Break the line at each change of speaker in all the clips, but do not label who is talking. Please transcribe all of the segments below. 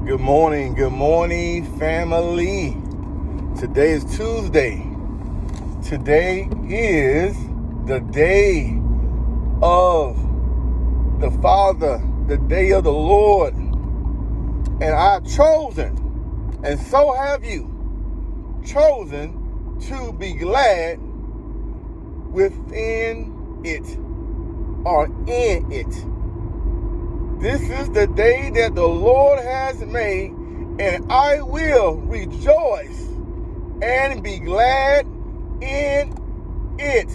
Good morning, family. Today is Tuesday. Today is the day of the Father, the day of the Lord. And I've chosen, and so have you, chosen to be glad within it or in it. This is the day that the Lord has made, and I will rejoice and be glad in it.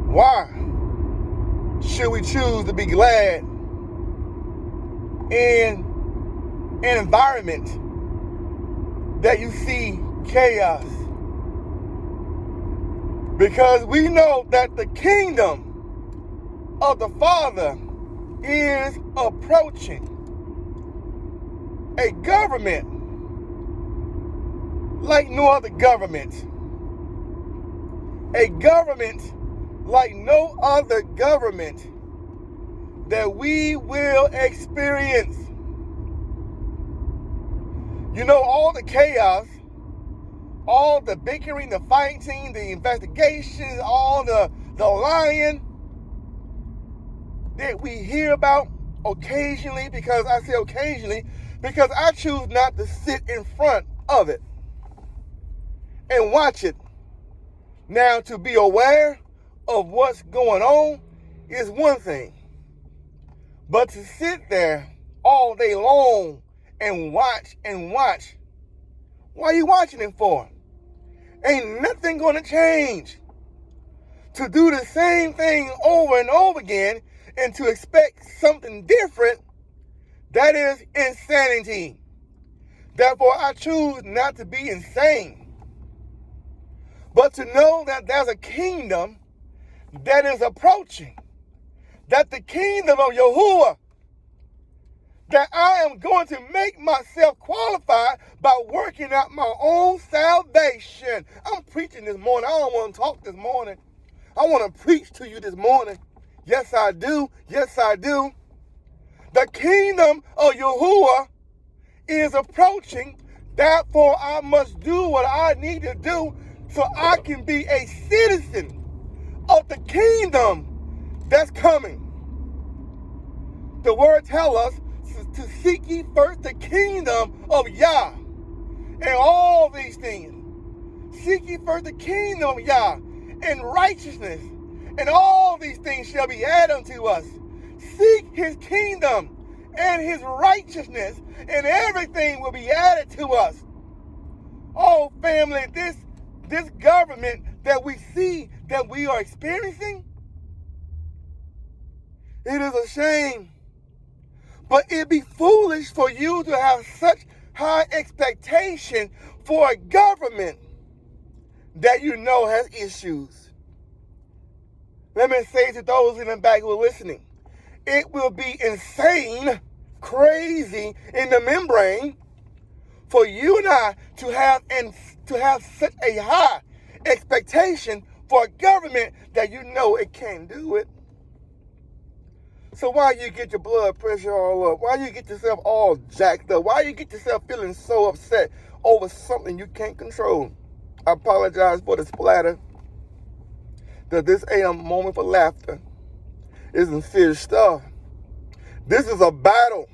Why should we choose to be glad in an environment that you see chaos? Because we know that the kingdom of the Father is approaching. A government like no other government. A government like no other government that we will experience. You know, all the chaos, all the bickering, the fighting, the investigations, all the lying that we hear about occasionally, because I say occasionally, because I choose not to sit in front of it and watch it. Now, to be aware of what's going on is one thing, but to sit there all day long and watch, what are you watching it for? Ain't nothing going to change. To do the same thing over and over again and to expect something different, that is insanity. Therefore, I choose not to be insane, but to know that there's a kingdom that is approaching, that the kingdom of Yahuwah, that I am going to make myself qualified by working out my own salvation. I'm preaching this morning. I don't want to talk this morning. I want to preach to you this morning. Yes, I do. Yes, I do. The kingdom of Yahuwah is approaching. Therefore, I must do what I need to do so I can be a citizen of the kingdom that's coming. The word tells us to seek ye first the kingdom of Yah and all these things. Seek ye first the kingdom of Yah and righteousness, and all these things shall be added unto us. Seek his kingdom and his righteousness, and everything will be added to us. Oh, family, this government that we see, that we are experiencing, it is a shame. But it'd be foolish for you to have such high expectation for a government that you know has issues. Let me say to those in the back who are listening, it will be insane, crazy in the membrane for you and I to have such a high expectation for a government that you know it can't do it. So why you get your blood pressure all up? Why you get yourself all jacked up? Why you get yourself feeling so upset over something you can't control? I apologize for the splatter. That this ain't a moment for laughter. It's some serious stuff. This is a battle.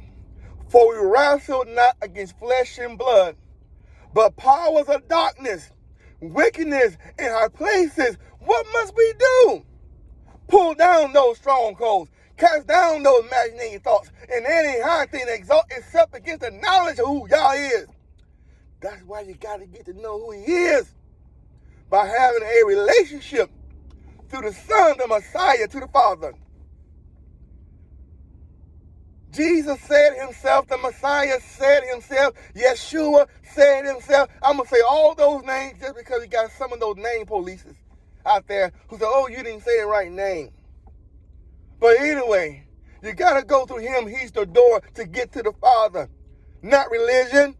For we wrestle not against flesh and blood, but powers of darkness, wickedness in high places. What must we do? Pull down those strongholds. Cast down those imaginary thoughts, and any high thing that exalt itself against the knowledge of who Yah is. That's why you got to get to know who he is. By having a relationship through the Son, the Messiah, to the Father. Jesus said himself, the Messiah said himself, Yeshua said himself. I'm going to say all those names just because we got some of those name polices out there who say, oh, you didn't say the right name. But anyway, you got to go through him. He's the door to get to the Father. Not religion,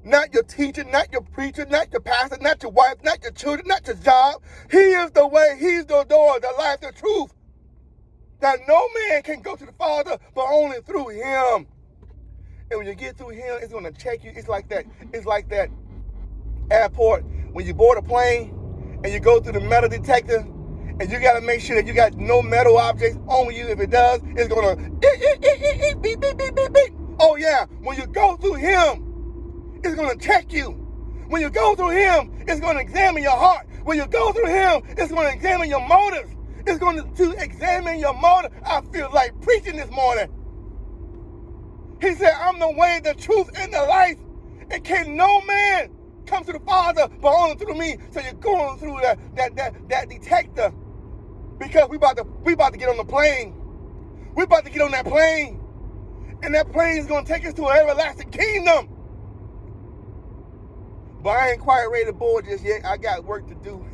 not your teacher, not your preacher, not your pastor, not your wife, not your children, not your job. He is the way, he's the door, the life, the truth, that no man can go to the Father but only through him. And when you get through him, it's going to check you. It's like that airport when you board a plane and you go through the metal detector and you got to make sure that you got no metal objects on you. If it does, it's going to beep, beep, beep, beep, beep. Oh yeah, when you go through him, it's going to check you. When you go through him, it's going to examine your heart. When you go through him, it's going to examine your motives. It's going to examine your motive. I feel like preaching this morning. He said, I'm the way, the truth, and the life. And can no man come to the Father but only through me. So you're going through that detector. Because we about to get on the plane. We're about to get on that plane. And that plane is going to take us to an everlasting kingdom. But I ain't quite ready to board just yet. I got work to do.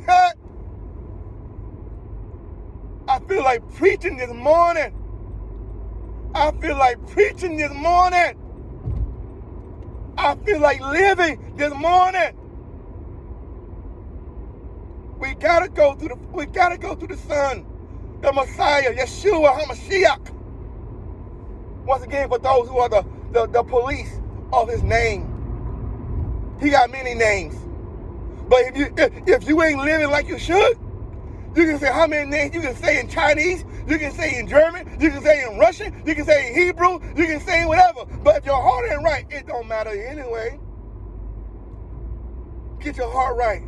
I feel like preaching this morning. I feel like preaching this morning. I feel like living this morning. We gotta go through the Son, the Messiah, Yeshua HaMashiach. Once again, for those who are the police of his name. He got many names. But if you ain't living like you should, you can say how many names you can say in Chinese, you can say in German, you can say in Russian, you can say in Hebrew, you can say in whatever. But if your heart ain't right, it don't matter anyway. Get your heart right.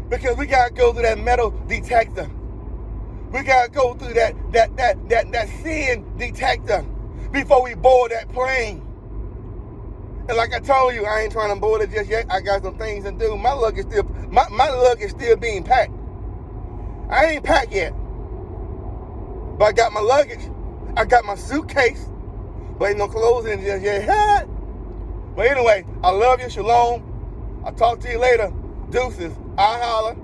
Because we gotta go through that metal detector. We gotta go through that sin detector before we board that plane. And like I told you, I ain't trying to board it just yet. I got some things to do. My luggage still being packed. I ain't packed yet. But I got my luggage. I got my suitcase. But ain't no clothes in it just yet. But anyway, I love you. Shalom. I'll talk to you later. Deuces. I holler.